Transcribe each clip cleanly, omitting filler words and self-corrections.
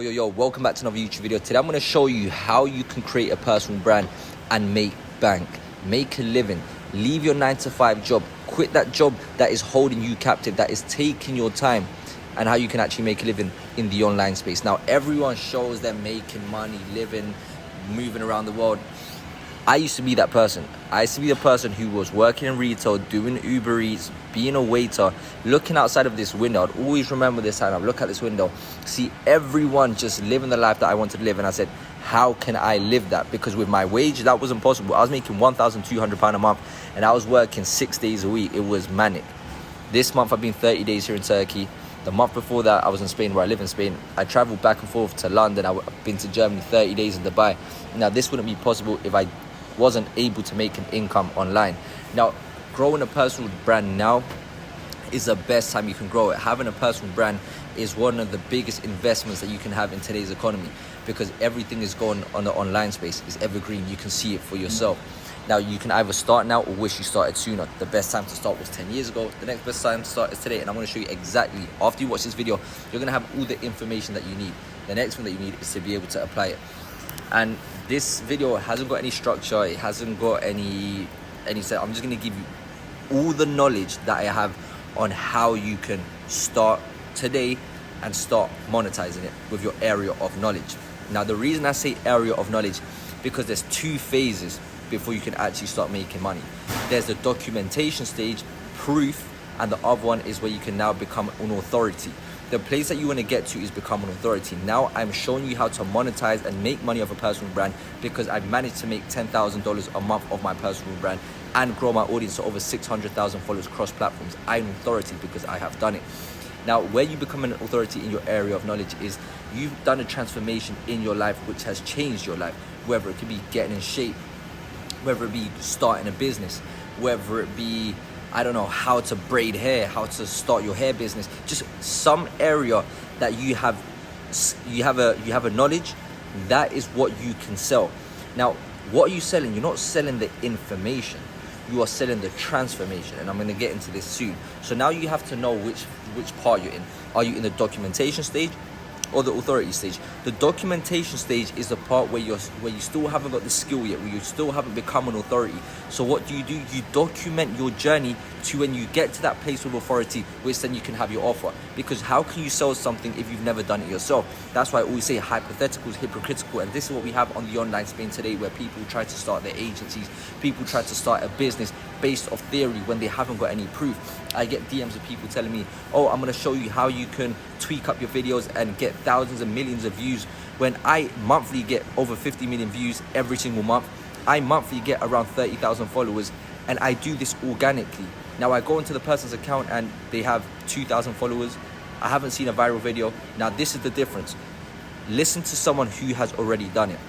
Yo, welcome back to another YouTube video. Today I'm going to show you how you can create a personal brand and make bank, make a living, leave your 9-to-5 job, quit that job that is holding you captive, that is taking your time, and how you can actually make a living in the online space. Now, everyone shows them making money, living, moving around the world. I used to be that person. I used to be the person who was working in retail, doing Uber Eats, being a waiter, looking outside of this window. I'd always remember this time. I'd look at this window, see everyone just living the life that I wanted to live. And I said, how can I live that? Because with my wage, that wasn't possible. I was making £1,200 a month and I was working 6 days a week. It was manic. This month, I've been 30 days here in Turkey. The month before that, I was in Spain, where I live in Spain. I traveled back and forth to London. I've been to Germany, 30 days in Dubai. Now, this wouldn't be possible if I wasn't able to make an income online. Now, growing a personal brand now is the best time you can grow it. Having a personal brand is one of the biggest investments that you can have in today's economy, because everything is going on the online space. It's evergreen. You can see it for yourself. Now, you can either start now or wish you started sooner. The best time to start was 10 years ago. The next best time to start is today. And I'm going to show you exactly, after you watch this video, you're going to have all the information that you need. The next thing that you need is to be able to apply it. And this video hasn't got any structure. It hasn't got any set. I'm just going to give you all the knowledge that I have on how you can start today and start monetizing it with your area of knowledge. Now, the reason I say area of knowledge, because there's two phases before you can actually start making money. There's the documentation stage, proof, and the other one is where you can now become an authority. The place that you want to get to is become an authority. Now I'm showing you how to monetize and make money off a personal brand, because I've managed to make $10,000 a month of my personal brand and grow my audience to over 600,000 followers across platforms. I'm an authority because I have done it. Now, where you become an authority in your area of knowledge is you've done a transformation in your life which has changed your life, whether it could be getting in shape, whether it be starting a business, whether it be, I don't know, how to braid hair, how to start your hair business, just some area that you have a knowledge, that is what you can sell. Now, what are you selling? You're not selling the information, you are selling the transformation, and I'm going to get into this soon. So now you have to know which part you're in. Are you in the documentation stage or the authority stage? The documentation stage is the part where you still haven't got the skill yet, where you still haven't become an authority. So what do? You document your journey to when you get to that place of authority, which then you can have your offer. Because how can you sell something if you've never done it yourself? That's why I always say hypothetical is hypocritical, and this is what we have on the online space today, where people try to start their agencies, people try to start a business based off theory when they haven't got any proof. I get DMs of people telling me, oh, I'm going to show you how you can tweak up your videos and get thousands and millions of views, when I monthly get over 50 million views every single month. I monthly get around 30,000 followers, and I do this organically. Now, I go into the person's account and they have 2,000 followers. I haven't seen a viral video. Now, this is the difference. Listen to someone who has already done it,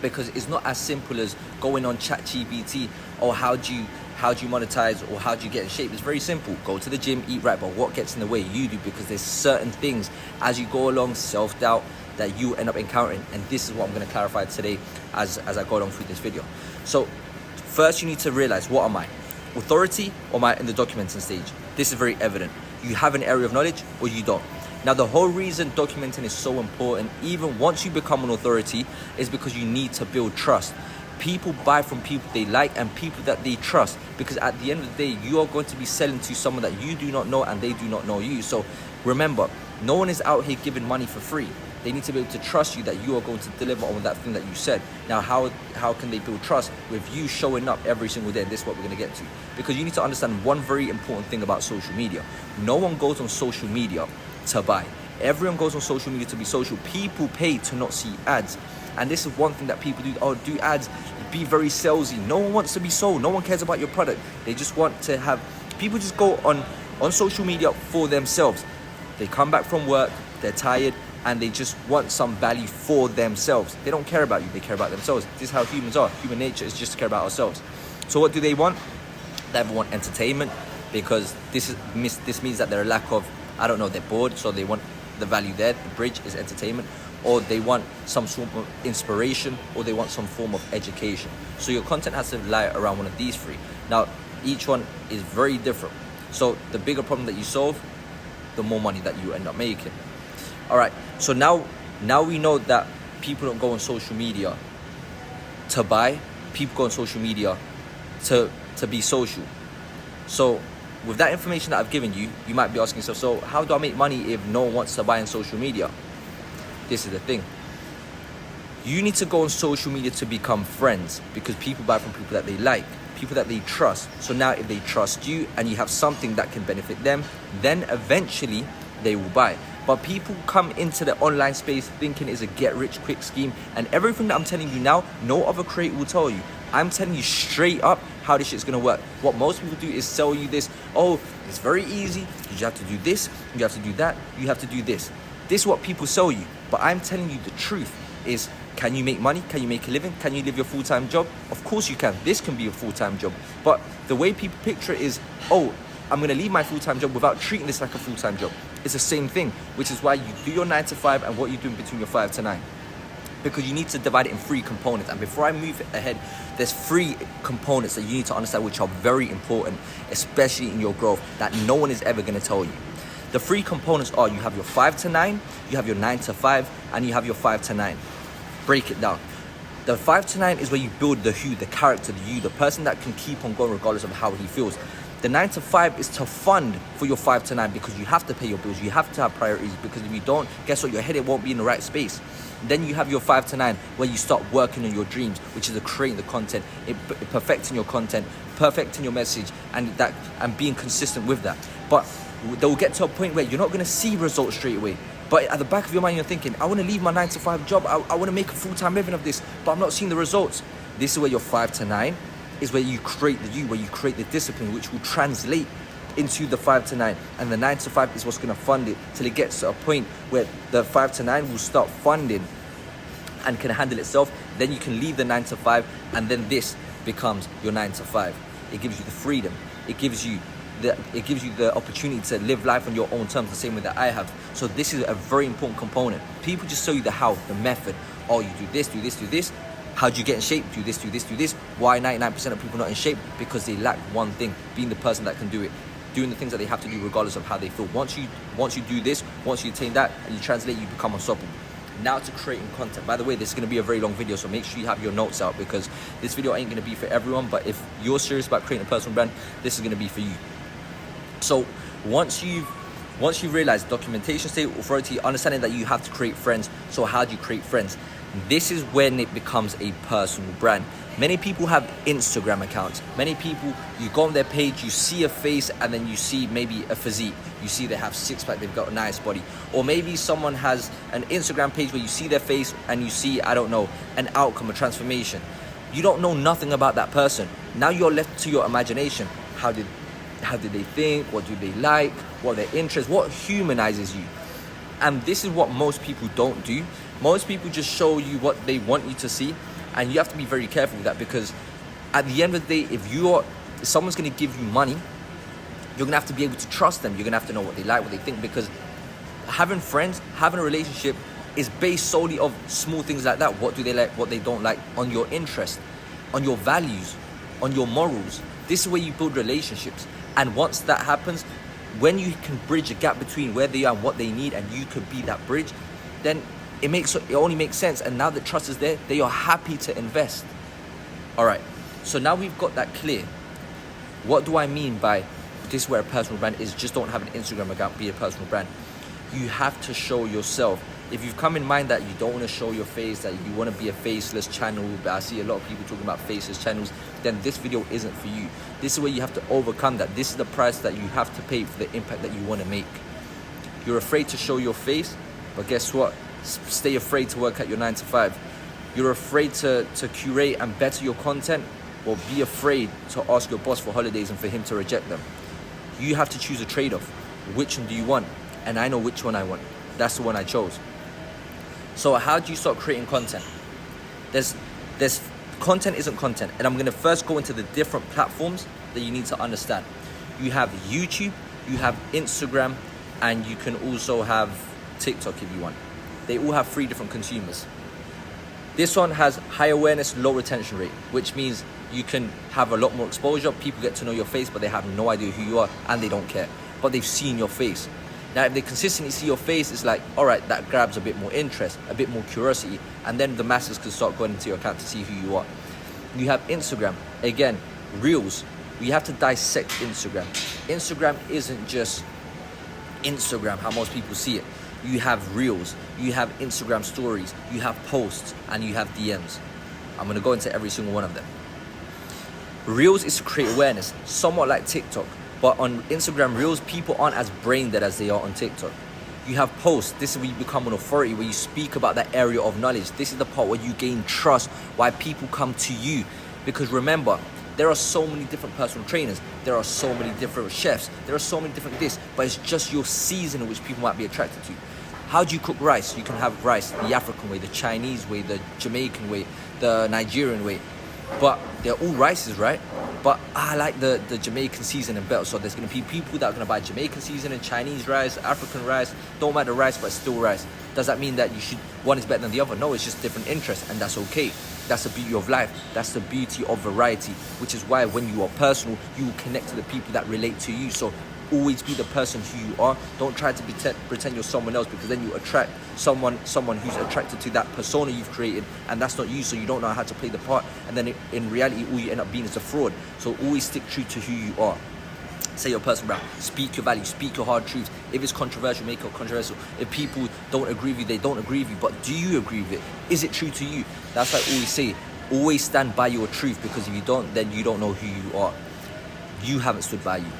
because it's not as simple as going on ChatGPT or how do you monetize or how do you get in shape. It's very simple. Go to the gym, eat right, but what gets in the way? You do, because there's certain things as you go along, self-doubt, that you end up encountering, and this is what I'm going to clarify today as I go along through this video. So first, you need to realize, what am I? Authority, or am I in the documenting stage? This is very evident. You have an area of knowledge or you don't. Now, the whole reason documenting is so important, even once you become an authority, is because you need to build trust. People buy from people they like and people that they trust, because at the end of the day, you are going to be selling to someone that you do not know and they do not know you. So remember, no one is out here giving money for free. They need to be able to trust you that you are going to deliver on that thing that you said. Now, how can they build trust? With you showing up every single day, and this is what we're going to get to. Because you need to understand one very important thing about social media. No one goes on social media to buy. Everyone goes on social media to be social. People pay to not see ads. And this is one thing that people do. Oh, do ads, be very salesy. No one wants to be sold. No one cares about your product. They just want to have, people just go on social media for themselves. They come back from work, they're tired, and they just want some value for themselves. They don't care about you, they care about themselves. This is how humans are. Human nature is just to care about ourselves. So what do they want? They want entertainment, because this means that they're a lack of, I don't know, they're bored, so they want the value there. The bridge is entertainment. Or they want some sort of inspiration, or they want some form of education. So your content has to lie around one of these three. Now, each one is very different. So the bigger problem that you solve, the more money that you end up making. All right, so now Now we know that people don't go on social media to buy, people go on social media to be social. So with that information that I've given you, you might be asking yourself, so how do I make money if no one wants to buy on social media? This is the thing. You need to go on social media to become friends, because people buy from people that they like, people that they trust. So now if they trust you and you have something that can benefit them, then eventually they will buy. But people come into the online space thinking it's a get-rich-quick scheme, and everything that I'm telling you now, no other creator will tell you. I'm telling you straight up how this shit's gonna work. What most people do is sell you this, oh, it's very easy, you just have to do this, you have to do that, you have to do this. This is what people sell you. But I'm telling you the truth is, can you make money? Can you make a living? Can you live your full-time job? Of course you can. This can be a full-time job. But the way people picture it is, oh, I'm gonna leave my full-time job without treating this like a full-time job. It's the same thing, which is why you do your 9 to 5 and what you're doing between your 5 to 9. Because you need to divide it in 3 components. And before I move ahead, there's 3 components that you need to understand, which are very important, especially in your growth, that no one is ever gonna tell you. The 3 components are, you have your 5 to 9, you have your 9 to 5, and you have your 5 to 9. Break it down. The 5 to 9 is where you build the who, the character, the you, the person that can keep on going regardless of how he feels. The 9 to 5 is to fund for your 5 to 9, because you have to pay your bills, you have to have priorities, because if you don't, guess what, your head won't be in the right space. Then you have your 5 to 9 where you start working on your dreams, which is creating the content, perfecting your content, perfecting your message, and being consistent with that. But they'll get to a point where you're not going to see results straight away. But at the back of your mind, you're thinking, I want to leave my 9 to 5 job. I want to make a full-time living of this, but I'm not seeing the results. This is where your 5 to 9 is where you create the you, where you create the discipline, which will translate into the 5 to 9. And the 9 to 5 is what's going to fund it till it gets to a point where the 5 to 9 will start funding and can handle itself. Then you can leave the 9 to 5, and then this becomes your 9 to 5. It gives you the freedom. It gives you the opportunity to live life on your own terms, the same way that I have. So this is a very important component. People just show you the how, the method. Oh, you do this, do this, do this. How do you get in shape? Do this, do this, do this. Why 99% of people not in shape? Because they lack one thing, being the person that can do it. Doing the things that they have to do regardless of how they feel. Once you do this, once you attain that and you translate, you become unstoppable. Now to creating content. By the way, this is going to be a very long video, so make sure you have your notes out, because this video ain't going to be for everyone, but if you're serious about creating a personal brand, this is going to be for you. So once you realize documentation, state, authority, understanding that you have to create friends. So how do you create friends? This is when it becomes a personal brand. Many people have Instagram accounts. Many people, you go on their page, you see a face, and then you see maybe a physique. You see they have 6-pack, they've got a nice body. Or maybe someone has an Instagram page where you see their face and you see, I don't know, an outcome, a transformation. You don't know nothing about that person. Now you're left to your imagination. How did they think? What do they like? What are their interests? What humanizes you? And this is what most people don't do. Most people just show you what they want you to see, and you have to be very careful with that, because at the end of the day, if someone's going to give you money, you're going to have to be able to trust them. You're going to have to know what they like, what they think, because having friends, having a relationship is based solely of small things like that. What do they like, what they don't like, on your interest, on your values, on your morals. This is where you build relationships. And once that happens, when you can bridge a gap between where they are and what they need, and you could be that bridge, then it only makes sense. And now that trust is there, they are happy to invest. All right, so now we've got that clear. What do I mean by this is where a personal brand is? Just don't have an Instagram account, be a personal brand. You have to show yourself. If you've come in mind that you don't want to show your face, that you want to be a faceless channel, but I see a lot of people talking about faceless channels, then this video isn't for you. This is where you have to overcome that. This is the price that you have to pay for the impact that you want to make. You're afraid to show your face, but guess what? Stay afraid to work at your 9 to 5. You're afraid to curate and better your content, or be afraid to ask your boss for holidays and for him to reject them. You have to choose a trade-off. Which one do you want? And I know which one I want. That's the one I chose. So how do you start creating content? There's content isn't content. And I'm going to first go into the different platforms that you need to understand. You have YouTube, you have Instagram, and you can also have TikTok if you want. They all have 3 different consumers. This one has high awareness, low retention rate, which means you can have a lot more exposure. People get to know your face, but they have no idea who you are, and they don't care. But they've seen your face. Now, if they consistently see your face, it's like, all right, that grabs a bit more interest, a bit more curiosity, and then the masses can start going into your account to see who you are. You have Instagram. Again, Reels. We have to dissect Instagram. Instagram isn't just Instagram, how most people see it. You have Reels, you have Instagram stories, you have posts, and you have DMs. I'm gonna go into every single one of them. Reels is to create awareness, somewhat like TikTok. But on Instagram Reels, people aren't as brain dead as they are on TikTok. You have posts. This is where you become an authority, where you speak about that area of knowledge. This is the part where you gain trust, why people come to you. Because remember, there are so many different personal trainers. There are so many different chefs. There are so many different this, but it's just your season in which people might be attracted to. How do you cook rice? You can have rice the African way, the Chinese way, the Jamaican way, the Nigerian way. But they're all rices, right? But I like the Jamaican seasoning better. So there's going to be people that are going to buy Jamaican seasoning, Chinese rice, African rice. Don't matter rice, but it's still rice. Does that mean that one is better than the other? No, it's just different interests, and that's okay. That's the beauty of life. That's the beauty of variety, which is why when you are personal, you will connect to the people that relate to you. So always be the person who you are. Don't try to pretend you're someone else, because then you attract someone who's attracted to that persona you've created, and that's not you, so you don't know how to play the part, and then in reality all you end up being is a fraud. So always stick true to who you are. Say your person, bro. Speak your values, speak your hard truths. If it's controversial, make it controversial. If people don't agree with you, they don't agree with you, but do you agree with it? Is it true to you? That's why I always say, always stand by your truth, because if you don't, then you don't know who you are. You haven't stood by you,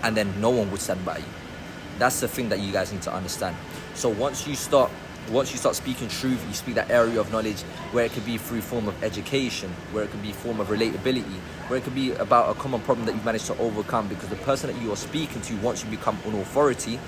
and then no one would stand by you. That's the thing that you guys need to understand. So once you start speaking truth, you speak that area of knowledge, where it could be through form of education, where it could be form of relatability, where it could be about a common problem that you've managed to overcome, because the person that you are speaking to once you become an authority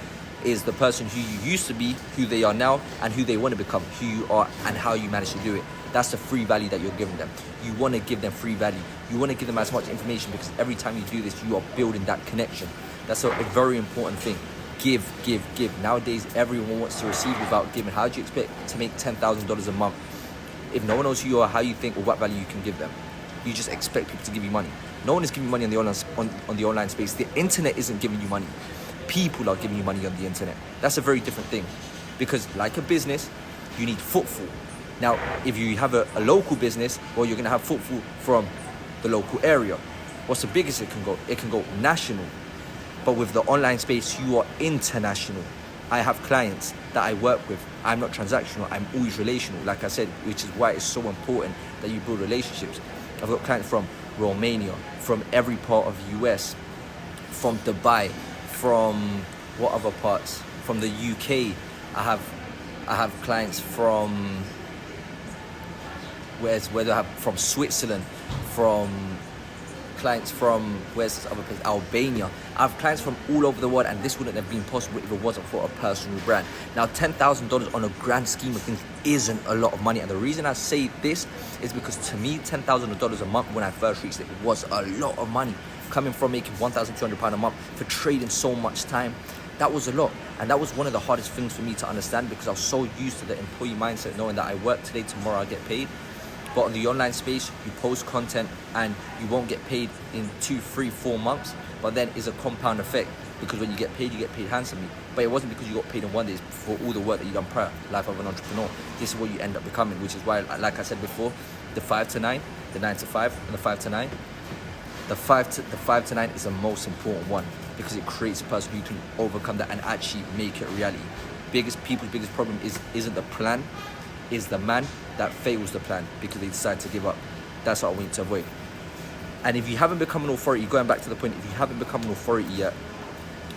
is the person who you used to be, who they are now, and who they want to become, who you are and how you managed to do it. That's the free value that you're giving them. You want to give them free value. You want to give them as much information, because every time you do this, you are building that connection. That's a very important thing. Give, give, give. Nowadays, everyone wants to receive without giving. How do you expect to make $10,000 a month if no one knows who you are, how you think, or what value you can give them? You just expect people to give you money. No one is giving you money on the online space. The internet isn't giving you money. People are giving you money on the internet. That's a very different thing, because like a business, you need footfall. Now, if you have a local business, well, you're going to have footfall from the local area. What's the biggest it can go? It can go national. But with the online space, you are international. I have clients that I work with. I'm not transactional. I'm always relational, like I said, which is why it's so important that you build relationships. I've got clients from Romania, from every part of the US, from Dubai, from what other parts? From the UK. I have clients from where do I have? From Switzerland, from clients from, where's this other place? Albania. I have clients from all over the world, and this wouldn't have been possible if it wasn't for a personal brand. Now, $10,000 on a grand scheme of things isn't a lot of money, and the reason I say this is because to me, $10,000 a month when I first reached it was a lot of money. Coming from making £1,200 a month for trading so much time, that was a lot. And that was one of the hardest things for me to understand, because I was so used to the employee mindset, knowing that I work today, tomorrow I get paid. But on the online space, you post content and you won't get paid in 2, 3, 4 months. But then it's a compound effect, because when you get paid handsomely. But it wasn't because you got paid in one day, it's for all the work that you've done prior. Life of an entrepreneur. This is what you end up becoming, which is why, like I said before, the 5 to 9, the 9 to 5, and the 5 to 9. The 5 to 9 is the most important one, because it creates a person who can overcome that and actually make it a reality. People's biggest problem isn't the plan, is the man that fails the plan because they decide to give up. That's what we need to avoid. And if you haven't become an authority, going back to the point, if you haven't become an authority yet,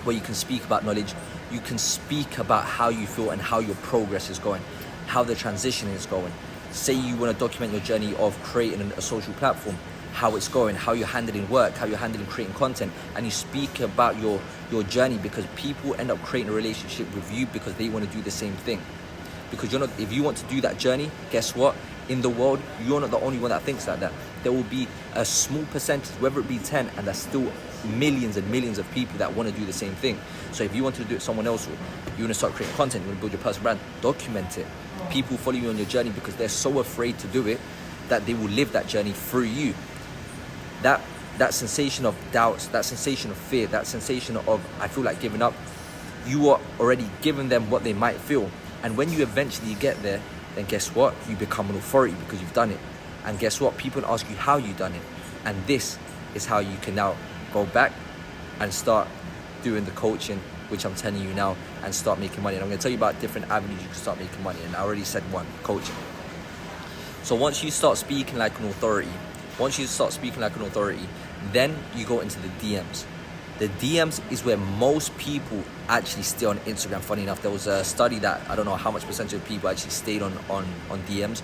where you can speak about knowledge, you can speak about how you feel and how your progress is going, how the transition is going. Say you want to document your journey of creating a social platform, how it's going, how you're handling work, how you're handling creating content, and you speak about your journey, because people end up creating a relationship with you because they want to do the same thing. Because if you want to do that journey, guess what? In the world, you're not the only one that thinks like that. There will be a small percentage, whether it be 10, and there's still millions and millions of people that want to do the same thing. So if you want to do it someone else, you want to start creating content, you want to build your personal brand, document it. People follow you on your journey because they're so afraid to do it that they will live that journey through you. That sensation of doubts, that sensation of fear, that sensation of I feel like giving up, you are already giving them what they might feel. And when you eventually get there, then guess what? You become an authority because you've done it. And guess what? People ask you how you've done it. And this is how you can now go back and start doing the coaching, which I'm telling you now, and start making money. And I'm going to tell you about different avenues you can start making money. And I already said one, coaching. So once you start speaking like an authority, then you go into the DMs. The DMs is where most people actually stay on Instagram. Funny enough, there was a study that I don't know how much percentage of people actually stayed on DMs.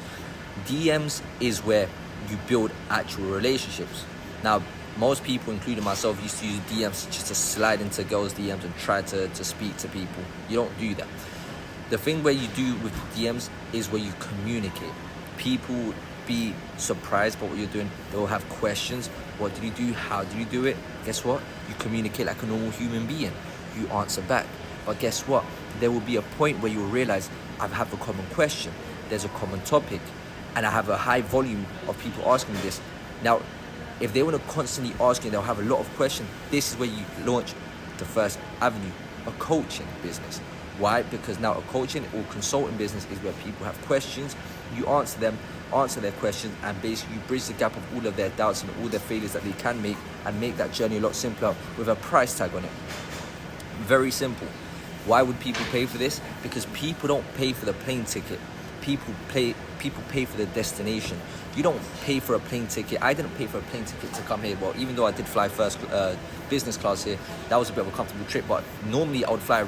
DMs is where you build actual relationships. Now, most people, including myself, used to use DMs just to slide into girls' DMs and try to speak to people. You don't do that. The thing where you do with DMs is where you communicate. People will be surprised by what you're doing. They'll have questions. What did you do? How did you do it? Guess what? You communicate like a normal human being. You answer back. But guess what? There will be a point where you'll realize I have a common question. There's a common topic. And I have a high volume of people asking me this. Now, if they want to constantly ask you, they'll have a lot of questions. This is where you launch the first avenue, a coaching business. Why? Because now a coaching or consulting business is where people have questions. You answer them, answer their questions, and basically you bridge the gap of all of their doubts and all their failures that they can make, and make that journey a lot simpler with a price tag on it. Very simple. Why would people pay for this? Because people don't pay for the plane ticket. People pay for the destination. You don't pay for a plane ticket. I didn't pay for a plane ticket to come here. Well, even though I did fly first business class here, that was a bit of a comfortable trip. But normally I would fly,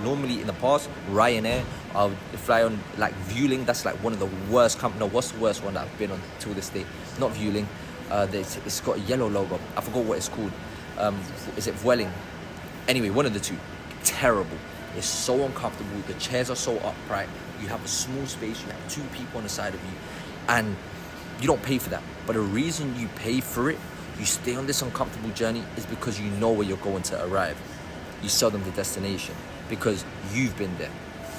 normally in the past, Ryanair. I would fly on Vueling. That's one of the worst companies. No, what's the worst one that I've been on till this day? Not Vueling. It's got a yellow logo. I forgot what it's called. Is it Vueling? Anyway, one of the two. Terrible. It's so uncomfortable. The chairs are so upright. You have a small space. You have two people on the side of you, and you don't pay for that. But the reason you pay for it, you stay on this uncomfortable journey, is because you know where you're going to arrive. You sell them the destination because you've been there.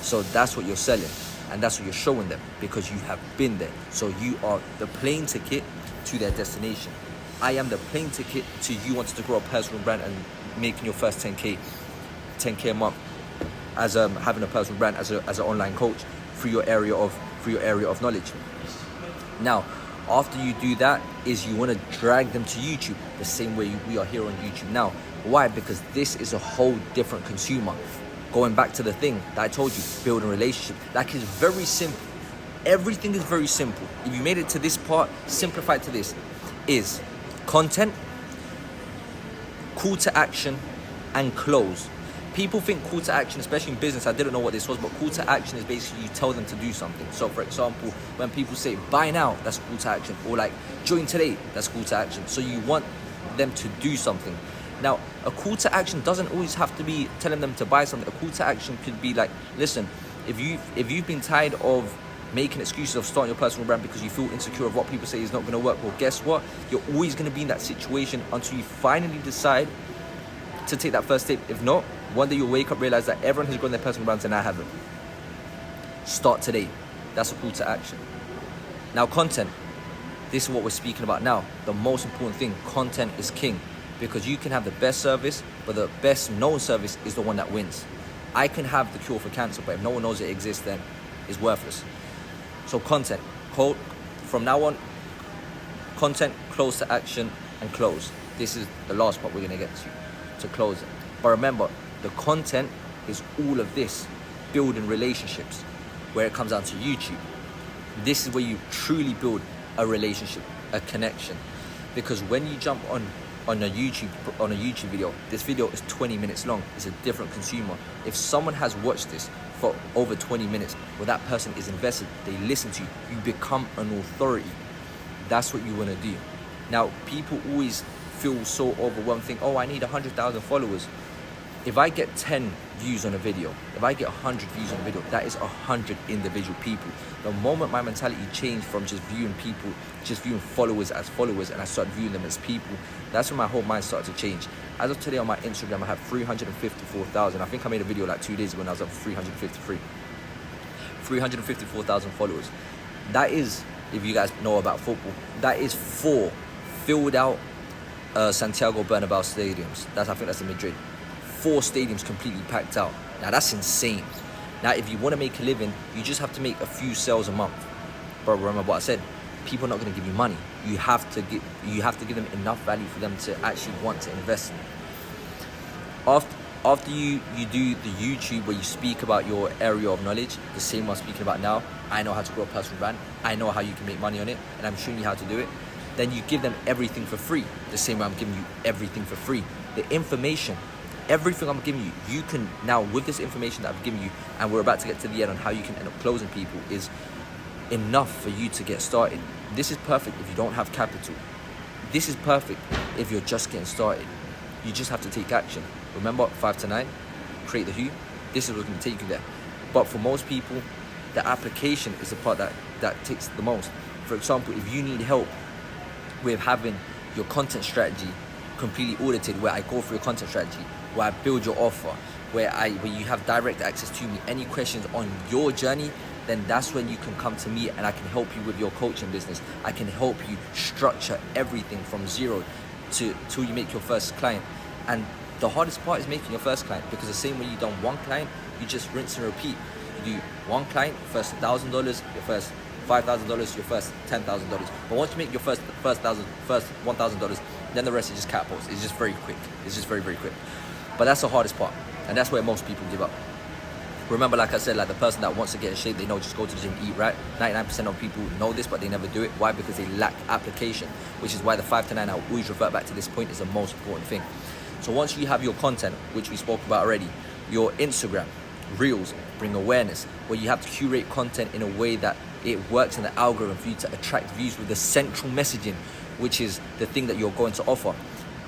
So that's what you're selling, and that's what you're showing them, because you have been there. So you are the plane ticket to their destination. I am the plane ticket to you wanting to grow a personal brand and making your first 10K a month as having a personal brand as an online coach through your area of knowledge. Now, after you do that, is you want to drag them to YouTube the same way we are here on YouTube now. Why? Because this is a whole different consumer. Going back to the thing that I told you, building relationship. It's very simple. Everything is very simple. If you made it to this part, simplify it to this. Is content, call to action, and close. People think call to action, especially in business, I didn't know what this was, but call to action is basically you tell them to do something. So for example, when people say buy now, that's call to action. Or join today, that's call to action. So you want them to do something. Now, a call to action doesn't always have to be telling them to buy something. A call to action could be listen, if you've been tired of making excuses of starting your personal brand because you feel insecure of what people say is not going to work, well, guess what? You're always going to be in that situation until you finally decide to take that first step. If not, one day you'll wake up, realize that everyone has grown their personal brands and I haven't. Start today. That's a call to action. Now, content. This is what we're speaking about now. The most important thing, content is king, because you can have the best service, but the best known service is the one that wins. I can have the cure for cancer, but if no one knows it exists, then it's worthless. So content. From now on, content, close to action, and close. This is the last part we're going to get to close it. But remember, the content is all of this, building relationships, where it comes down to YouTube. This is where you truly build a relationship, a connection. Because when you jump on a YouTube video, this video is 20 minutes long. It's a different consumer. If someone has watched this for over 20 minutes, well, that person is invested. They listen to you. You become an authority. That's what you want to do. Now, people always feel so overwhelmed, think, oh, I need 100,000 followers. If I get 10 views on a video, if I get 100 views on a video, that is 100 individual people. The moment my mentality changed from just viewing followers as followers, and I started viewing them as people, that's when my whole mind started to change. As of today on my Instagram, I have 354,000. I think I made a video 2 days ago when I was up 354,000 followers. That is, if you guys know about football, that is 4 filled out Santiago Bernabeu stadiums. I think that's in Madrid. 4 stadiums completely packed out. Now that's insane. Now if you want to make a living, you just have to make a few sales a month. But remember what I said, people are not going to give you money. You have to give them enough value for them to actually want to invest in it. After you do the YouTube where you speak about your area of knowledge, the same I'm speaking about now, I know how to grow a personal brand, I know how you can make money on it, and I'm showing you how to do it. Then you give them everything for free, the same way I'm giving you everything for free. The information, everything I'm giving you, you can now, with this information that I've given you, and we're about to get to the end on how you can end up closing people, is enough for you to get started. This is perfect if you don't have capital. This is perfect if you're just getting started. You just have to take action. Remember, 5 to 9, create the who. This is what's going to take you there. But for most people, the application is the part that takes the most. For example, if you need help with having your content strategy completely audited, where I go through your content strategy, where I build your offer, where you have direct access to me, any questions on your journey, then that's when you can come to me and I can help you with your coaching business. I can help you structure everything from zero till you make your first client. And the hardest part is making your first client, because the same way you've done one client, you just rinse and repeat. You do one client, first $1,000, your first $5,000, your first $10,000. But once you make your first $1,000, then the rest is just catapults. It's just very quick. It's just very, very quick. But that's the hardest part, and that's where most people give up. Remember, like I said, like the person that wants to get in shape, they know just go to the gym, eat right. 99% of people know this, but they never do it. Why? Because they lack application, which is why the 5 to 9, I always revert back to this point, is the most important thing. So once you have your content, which we spoke about already, your Instagram, Reels, bring awareness, where you have to curate content in a way that it works in the algorithm for you to attract views with the central messaging, which is the thing that you're going to offer.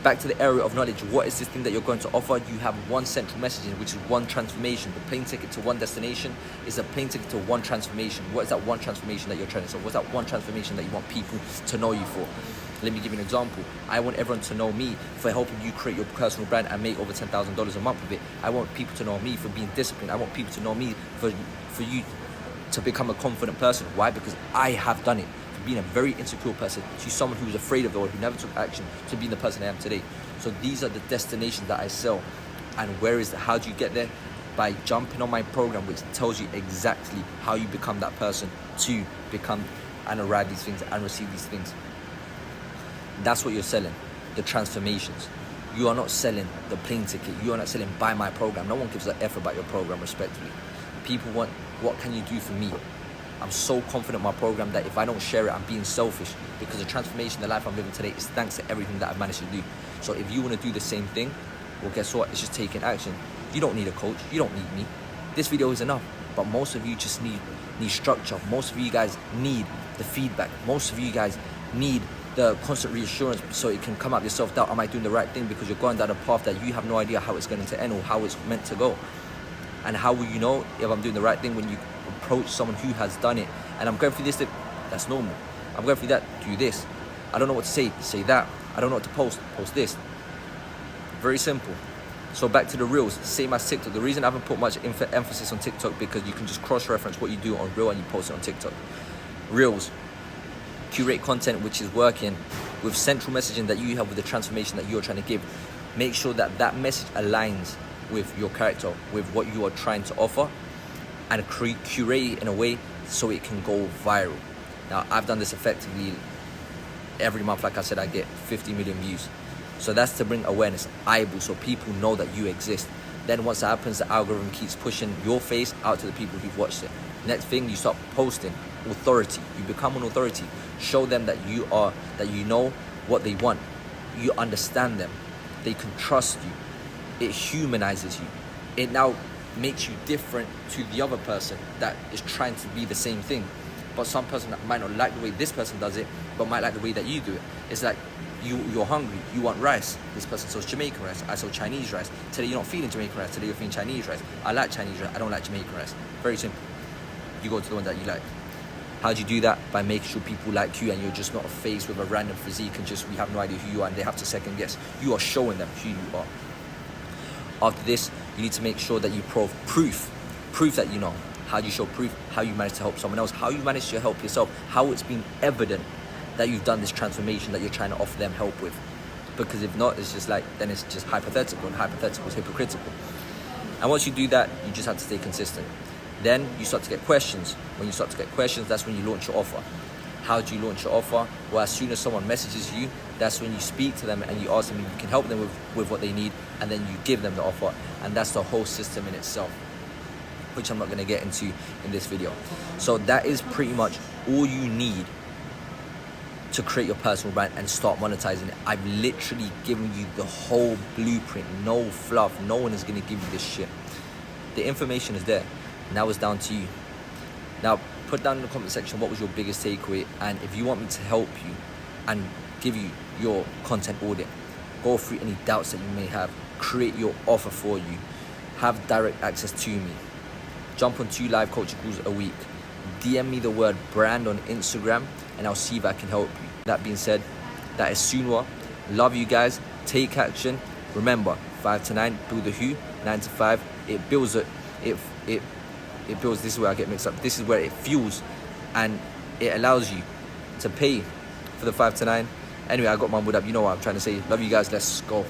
Back to the area of knowledge, what is this thing that you're going to offer? You have one central messaging, which is one transformation. The plane ticket to one destination is a plane ticket to one transformation. What is that one transformation that you're trying to solve? What's that one transformation that you want people to know you for? Let me give you an example. I want everyone to know me for helping you create your personal brand and make over $10,000 a month with it. I want people to know me for being disciplined. I want people to know me for you to become a confident person. Why? Because I have done it. From being a very insecure person to someone who was afraid of the world, who never took action, to being the person I am today. So these are the destinations that I sell. And how do you get there? By jumping on my program, which tells you exactly how you become that person to become and arrive these things and receive these things. That's what you're selling, the transformations. You are not selling the plane ticket. You are not selling buy my program. No one gives a F about your program, respectfully. People want, what can you do for me? I'm so confident in my program that if I don't share it, I'm being selfish, because the transformation, the life I'm living today is thanks to everything that I've managed to do. So if you want to do the same thing, well, guess what? It's just taking action. You don't need a coach. You don't need me. This video is enough. But most of you just need structure. Most of you guys need the feedback. Most of you guys need the constant reassurance, so it can come out of your self-doubt. Am I doing the right thing? Because you're going down a path that you have no idea how it's going to end or how it's meant to go. And how will you know if I'm doing the right thing? When you approach someone who has done it. And I'm going through this, that's normal. I'm going through that, do this. I don't know what to say that. I don't know what to post this. Very simple. So back to the Reels, same as TikTok. The reason I haven't put much emphasis on TikTok, because you can just cross-reference what you do on Reel and you post it on TikTok. Reels, curate content which is working with central messaging that you have, with the transformation that you're trying to give. Make sure that that message aligns with your character, with what you are trying to offer, and curate it in a way so it can go viral. Now, I've done this effectively every month. Like I said, I get 50 million views. So that's to bring awareness, eyeballs, so people know that you exist. Then once that happens, the algorithm keeps pushing your face out to the people who've watched it. Next thing, you start posting authority. You become an authority. Show them that you know what they want. You understand them. They can trust you. It humanizes you. It now makes you different to the other person that is trying to be the same thing. But some person that might not like the way this person does it, but might like the way that you do it. It's like you're hungry, you want rice. This person sells Jamaican rice, I sell Chinese rice. Today you're not feeling Jamaican rice, today you're feeling Chinese rice. I like Chinese rice, I don't like Jamaican rice. Very simple. You go to the one that you like. How do you do that? By making sure people like you and you're just not faced with a random physique and just we have no idea who you are and they have to second guess. You are showing them who you are. After this, you need to make sure that you proof that you know. How do you show proof? How you manage to help someone else, how you manage to help yourself, how it's been evident that you've done this transformation that you're trying to offer them help with. Because if not, it's just like, then it's just hypothetical, and hypothetical is hypocritical. And once you do that, you just have to stay consistent. Then you start to get questions. When you start to get questions, that's when you launch your offer. How do you launch your offer? Well, as soon as someone messages you, that's when you speak to them and you ask them if you can help them with what they need, and then you give them the offer. And that's the whole system in itself, which I'm not going to get into in this video. So that is pretty much all you need to create your personal brand and start monetizing it. I've literally given you the whole blueprint, no fluff. No one is going to give you this shit. The information is there. Now it's down to you. Now, put down in the comment section what was your biggest takeaway, and if you want me to help you and give you your content audit, go through any doubts that you may have, create your offer for you, have direct access to me, jump on 2 live coaching calls a week, DM me the word brand on Instagram, and I'll see if I can help you. That being said, that is Sunwa. Love you guys. Take action. Remember, 5 to 9, build the who. 9 to 5, it builds it. It builds. This is where I get mixed up. This is where it fuels, and it allows you to pay for the 5 to 9. Anyway, I got mumbled up. You know what I'm trying to say. Love you guys. Let's go.